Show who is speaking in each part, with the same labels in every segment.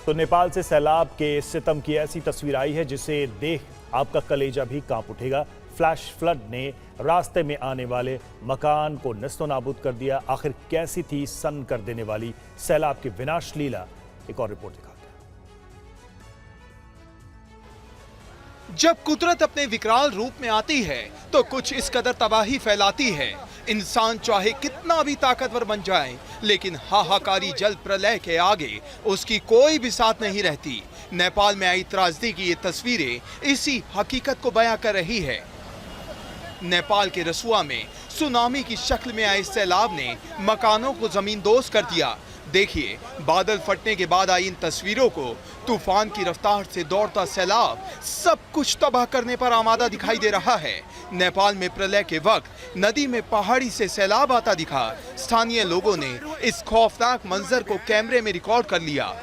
Speaker 1: तो नेपाल से सैलाब के सितम की ऐसी तस्वीर आई है जिसे देख आपका कलेजा भी कांप उठेगा। फ्लैश फ्लड ने रास्ते में आने वाले मकान को नस्तो नाबूद कर दिया। आखिर कैसी थी सन्न कर देने वाली सैलाब की विनाश लीला, एक और रिपोर्ट दिखाते हैं।
Speaker 2: जब कुदरत अपने विकराल रूप में आती है तो कुछ इस कदर तबाही फैलाती है, इंसान चाहे कितना भी ताकतवर बन जाए लेकिन हाहाकारी जल प्रलय के आगे उसकी कोई भी साथ नहीं रहती। नेपाल में आई त्रासदी की ये तस्वीरें इसी हकीकत को बयां कर रही है। नेपाल के रसुआ में सुनामी की शक्ल में आए सैलाब ने मकानों को जमींदोज कर दिया। देखिए, बादल फटने के बाद आई इन तस्वीरों को। तूफान की रफ्तार से दौड़ता सैलाब सब कुछ तबाह करने पर आमादा दिखाई दे रहा है। नेपाल में प्रलय के वक्त नदी में पहाड़ी से सैलाब आता दिखा। स्थानीय लोगों ने इस खौफनाक मंजर को कैमरे में रिकॉर्ड कर लिया।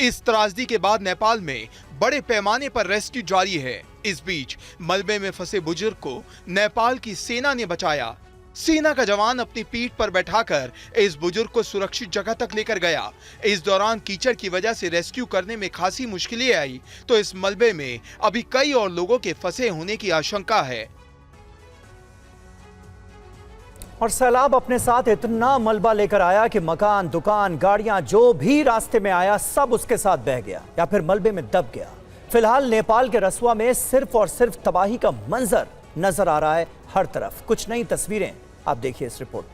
Speaker 2: इस त्रासदी के बाद नेपाल में बड़े पैमाने पर रेस्क्यू जारी है। इस बीच मलबे में फंसे बुजुर्ग को नेपाल की सेना ने बचाया। सेना का जवान अपनी पीठ पर बैठाकर इस बुजुर्ग को सुरक्षित जगह तक लेकर गया। इस दौरान कीचड़ की वजह से रेस्क्यू करने में खासी मुश्किलें आई तो इस मलबे में अभी कई और लोगों के फंसे होने की आशंका है।
Speaker 3: और सैलाब अपने साथ इतना मलबा लेकर आया कि मकान, दुकान, गाड़ियां, जो भी रास्ते में आया सब उसके साथ बह गया या फिर मलबे में दब गया। फिलहाल नेपाल के रसुआ में सिर्फ और सिर्फ तबाही का मंजर नजर आ रहा है हर तरफ। कुछ नई तस्वीरें आप देखिए इस रिपोर्ट।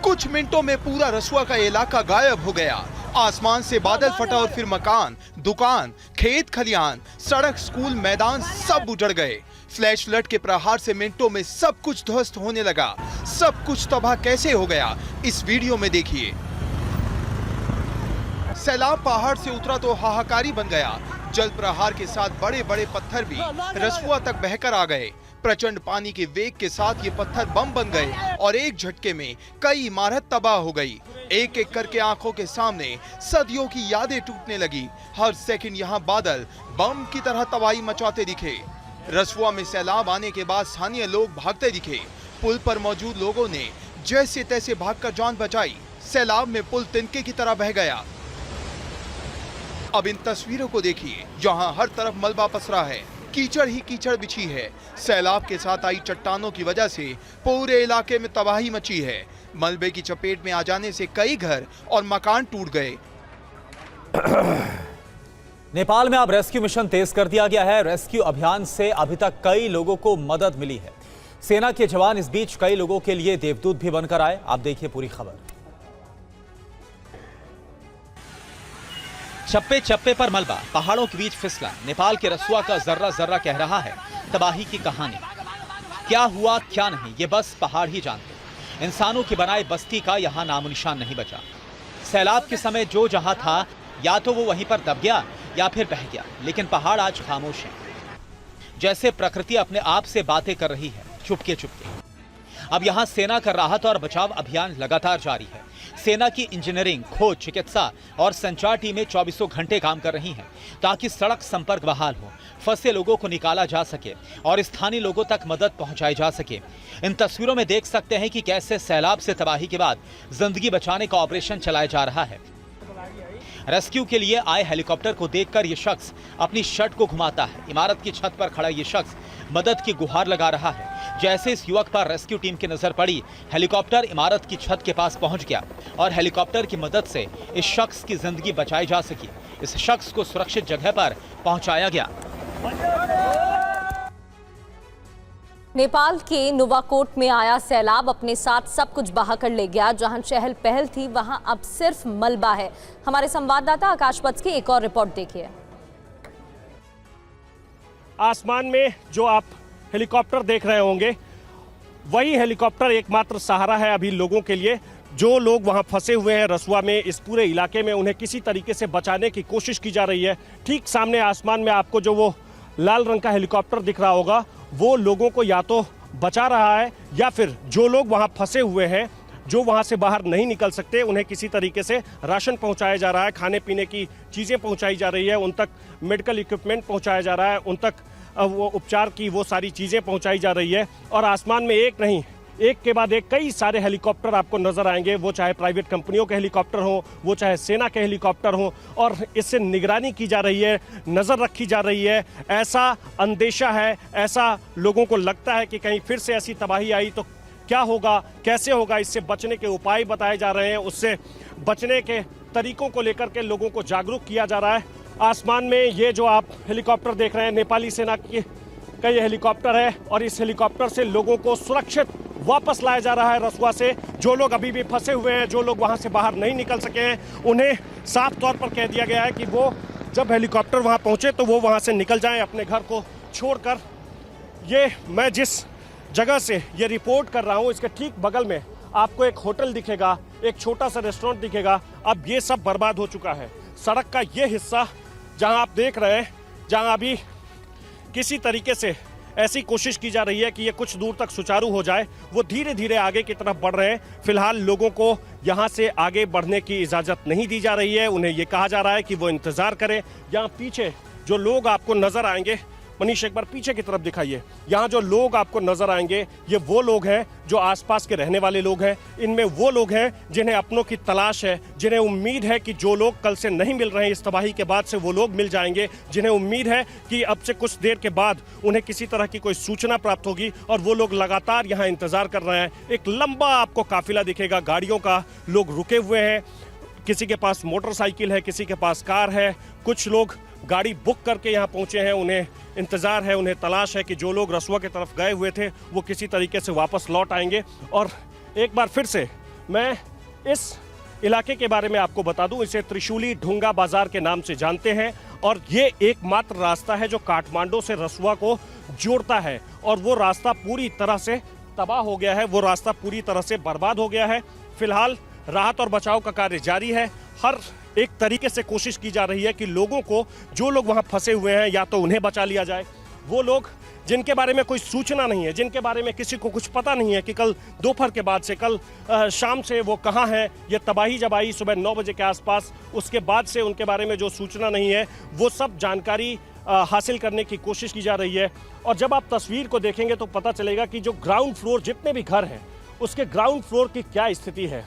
Speaker 2: कुछ मिनटों में पूरा रसुआ का इलाका गायब हो गया। आसमान से बादल फटा और फिर मकान, दुकान, खेत खलिहान, सड़क, स्कूल, मैदान सब उजड़ गए। फ्लैश फ्लड के प्रहार से मिनटों में सब कुछ ध्वस्त होने लगा। सब कुछ तबाह कैसे हो गया इस वीडियो में देखिए। सैलाब पहाड़ से उतरा तो हाहाकारी बन गया। जल प्रहार के साथ बड़े बड़े पत्थर भी रसुआ तक बहकर आ गए। प्रचंड पानी के वेग के साथ ये पत्थर बम बन गए और एक झटके में कई इमारत तबाह हो गई। एक एक करके आंखों के सामने सदियों की यादें टूटने लगी। हर सेकंड यहाँ बादल बम की तरह तबाही मचाते दिखे। रसुआ में सैलाब आने के बाद स्थानीय लोग भागते दिखे। पुल पर मौजूद लोगों ने जैसे तैसे भागकर जान बचाई। सैलाब में पुल तिनके की तरह बह गया। अब इन तस्वीरों को देखिए, जहां हर तरफ मलबा पसरा है, कीचड़ ही कीचड़ बिछी है। सैलाब के साथ आई चट्टानों की वजह से पूरे इलाके में तबाही मची है। मलबे की चपेट में आ जाने से कई घर और मकान टूट गए।
Speaker 3: नेपाल में अब रेस्क्यू मिशन तेज कर दिया गया है। रेस्क्यू अभियान से अभी तक कई लोगों को मदद मिली है। सेना के जवान इस बीच कई लोगों के लिए देवदूत भी बनकर आए। आप देखिए पूरी खबर।
Speaker 4: चप्पे चप्पे पर मलबा, पहाड़ों के बीच फिसला। नेपाल के रसुआ का जर्रा जर्रा कह रहा है तबाही की कहानी। क्या हुआ क्या नहीं ये बस पहाड़ ही जानते। इंसानों की बनाए बस्ती का यहाँ नामो निशान नहीं बचा। सैलाब के समय जो जहां था या तो वो वहीं पर दब गया या फिर बह गया, लेकिन पहाड़ आज खामोश है। जैसे प्रकृति अपने आप से बातें कर रही है चुपके चुपके। अब यहाँ सेना का राहत और बचाव अभियान लगातार जारी है। सेना की इंजीनियरिंग, खोज, चिकित्सा और संचार टीमें 24 घंटे काम कर रही हैं ताकि सड़क संपर्क बहाल हो, फंसे लोगों को निकाला जा सके और स्थानीय लोगों तक मदद पहुंचाई जा सके। इन तस्वीरों में देख सकते हैं कि कैसे सैलाब से तबाही के बाद जिंदगी बचाने का ऑपरेशन चलाया जा रहा है। रेस्क्यू के लिए आए हेलीकॉप्टर को देखकर ये शख्स अपनी शर्ट को घुमाता है। इमारत की छत पर खड़ा ये शख्स मदद की गुहार लगा रहा है। जैसे इस युवक पर रेस्क्यू टीम की नजर पड़ी, हेलीकॉप्टर इमारत की छत के पास पहुंच गया और हेलीकॉप्टर की मदद से इस शख्स की जिंदगी बचाई जा सकी। इस शख्स को सुरक्षित जगह पर पहुंचाया गया।
Speaker 5: नेपाल के नुवाकोट में आया सैलाब अपने साथ सब कुछ बहा कर ले गया। जहां चहल पहल थी वहां अब सिर्फ मलबा है। हमारे संवाददाता आकाश पत्स की एक और रिपोर्ट देखिए।
Speaker 6: आसमान में जो आप हेलीकॉप्टर देख रहे होंगे, वही हेलीकॉप्टर एकमात्र सहारा है अभी लोगों के लिए। जो लोग वहां फंसे हुए हैं रसुआ में, इस पूरे इलाके में, उन्हें किसी तरीके से बचाने की कोशिश की जा रही है। ठीक सामने आसमान में आपको जो वो लाल रंग का हेलीकॉप्टर दिख रहा होगा, वो लोगों को या तो बचा रहा है या फिर जो लोग वहां फंसे हुए हैं, जो वहां से बाहर नहीं निकल सकते, उन्हें किसी तरीके से राशन पहुंचाया जा रहा है, खाने पीने की चीज़ें पहुंचाई जा रही है, उन तक मेडिकल इक्विपमेंट पहुंचाया जा रहा है, उन तक वो उपचार की वो सारी चीज़ें पहुंचाई जा रही है। और आसमान में एक नहीं एक के बाद एक कई सारे हेलीकॉप्टर आपको नजर आएंगे, वो चाहे प्राइवेट कंपनियों के हेलीकॉप्टर हो, वो चाहे सेना के हेलीकॉप्टर हो, और इससे निगरानी की जा रही है, नज़र रखी जा रही है। ऐसा अंदेशा है, ऐसा लोगों को लगता है कि कहीं फिर से ऐसी तबाही आई तो क्या होगा, कैसे होगा। इससे बचने के उपाय बताए जा रहे हैं, उससे बचने के तरीकों को लेकर के लोगों को जागरूक किया जा रहा है। आसमान में ये जो आप हेलीकॉप्टर देख रहे हैं, नेपाली सेना का ये हेलीकॉप्टर है, और इस हेलीकॉप्टर से लोगों को सुरक्षित वापस लाया जा रहा है रसुआ से। जो लोग अभी भी फंसे हुए हैं, जो लोग वहां से बाहर नहीं निकल सके हैं, उन्हें साफ तौर पर कह दिया गया है कि वो जब हेलीकॉप्टर वहां पहुंचे तो वो वहां से निकल जाएं अपने घर को छोड़कर। ये मैं जिस जगह से ये रिपोर्ट कर रहा हूं, इसके ठीक बगल में आपको एक होटल दिखेगा, एक छोटा सा रेस्टोरेंट दिखेगा। अब ये सब बर्बाद हो चुका है। सड़क का ये हिस्सा जहां आप देख रहे हैं, जहां अभी किसी तरीके से ऐसी कोशिश की जा रही है कि ये कुछ दूर तक सुचारू हो जाए, वो धीरे धीरे आगे की तरफ बढ़ रहे हैं। फिलहाल लोगों को यहाँ से आगे बढ़ने की इजाज़त नहीं दी जा रही है। उन्हें ये कहा जा रहा है कि वो इंतज़ार करें। यहाँ पीछे जो लोग आपको नज़र आएंगे, मनीष एक बार पीछे की तरफ दिखाइए, यहाँ जो लोग आपको नजर आएंगे ये वो लोग हैं जो आसपास के रहने वाले लोग हैं। इनमें वो लोग हैं जिन्हें अपनों की तलाश है, जिन्हें उम्मीद है कि जो लोग कल से नहीं मिल रहे हैं इस तबाही के बाद से वो लोग मिल जाएंगे, जिन्हें उम्मीद है कि अब से कुछ देर के बाद उन्हें किसी तरह की कोई सूचना प्राप्त होगी, और वो लोग लगातार यहाँ इंतजार कर रहे हैं। एक लंबा आपको काफिला दिखेगा गाड़ियों का, लोग रुके हुए हैं, किसी के पास मोटरसाइकिल है, किसी के पास कार है, कुछ लोग गाड़ी बुक करके यहाँ पहुँचे हैं। उन्हें इंतज़ार है, उन्हें तलाश है कि जो लोग रसुआ की तरफ गए हुए थे वो किसी तरीके से वापस लौट आएंगे। और एक बार फिर से मैं इस इलाके के बारे में आपको बता दूं, इसे त्रिशूली ढूंगा बाजार के नाम से जानते हैं, और ये एकमात्र रास्ता है जो काठमांडू से रसुआ को जोड़ता है, और वो रास्ता पूरी तरह से तबाह हो गया है, वो रास्ता पूरी तरह से बर्बाद हो गया है। फिलहाल राहत और बचाव का कार्य जारी है। हर एक तरीके से कोशिश की जा रही है कि लोगों को, जो लोग वहां फंसे हुए हैं, या तो उन्हें बचा लिया जाए। वो लोग जिनके बारे में कोई सूचना नहीं है, जिनके बारे में किसी को कुछ पता नहीं है कि कल दोपहर के बाद से, कल शाम से वो कहाँ हैं। ये तबाही जब आई सुबह 9 बजे के आसपास, उसके बाद से उनके बारे में जो सूचना नहीं है, वो सब जानकारी हासिल करने की कोशिश की जा रही है। और जब आप तस्वीर को देखेंगे तो पता चलेगा कि जो ग्राउंड फ्लोर, जितने भी घर हैं, उसके ग्राउंड फ्लोर की क्या स्थिति है।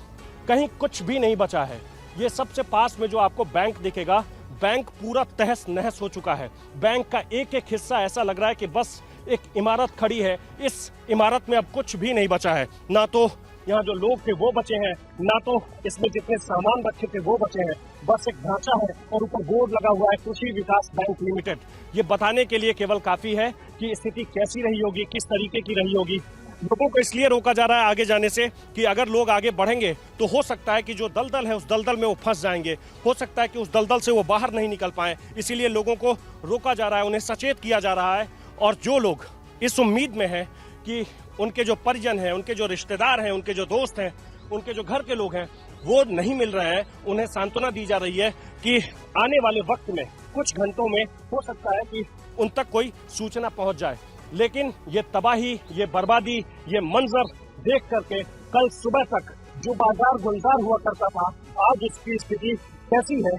Speaker 6: कहीं कुछ भी नहीं बचा है। ये सबसे पास में जो आपको बैंक दिखेगा, बैंक पूरा तहस नहस हो चुका है। बैंक का एक एक हिस्सा ऐसा लग रहा है कि बस एक इमारत खड़ी है, इस इमारत में अब कुछ भी नहीं बचा है। ना तो यहाँ जो लोग थे वो बचे हैं, ना तो इसमें जितने सामान रखे थे वो बचे हैं। बस एक ढांचा है और ऊपर बोर्ड लगा हुआ है कृषि विकास बैंक लिमिटेड। ये बताने के लिए केवल काफी है कि स्थिति कैसी रही होगी, किस तरीके की रही होगी। लोगों को इसलिए रोका जा रहा है आगे जाने से कि अगर लोग आगे बढ़ेंगे तो हो सकता है कि जो दलदल है उस दलदल में वो फंस जाएंगे, हो सकता है कि उस दलदल से वो बाहर नहीं निकल पाए। इसीलिए लोगों को रोका जा रहा है, उन्हें सचेत किया जा रहा है। और जो लोग इस उम्मीद में हैं कि उनके जो परिजन हैं, उनके जो रिश्तेदार हैं, उनके जो दोस्त हैं, उनके जो घर के लोग हैं वो नहीं मिल रहे हैं, उन्हें सांत्वना दी जा रही है कि आने वाले वक्त में, कुछ घंटों में हो सकता है कि उन तक कोई सूचना पहुंच जाए। लेकिन ये तबाही, ये बर्बादी, ये मंजर देख करके कल सुबह तक जो बाजार गुलजार हुआ करता था, आज उसकी स्थिति कैसी है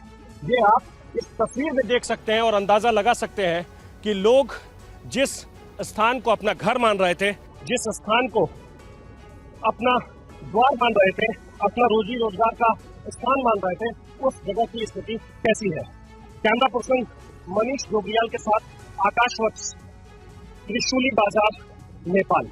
Speaker 6: ये आप इस तस्वीर में देख सकते हैं और अंदाजा लगा सकते हैं कि लोग जिस स्थान को अपना घर मान रहे थे, जिस स्थान को अपना द्वार मान रहे थे, अपना रोजी रोजगार का स्थान मान रहे थे, उस जगह की स्थिति कैसी है। कैमरा पर्सन मनीष डोगरियाल के साथ आकाश वत्स, त्रिशूली बाजार, नेपाल।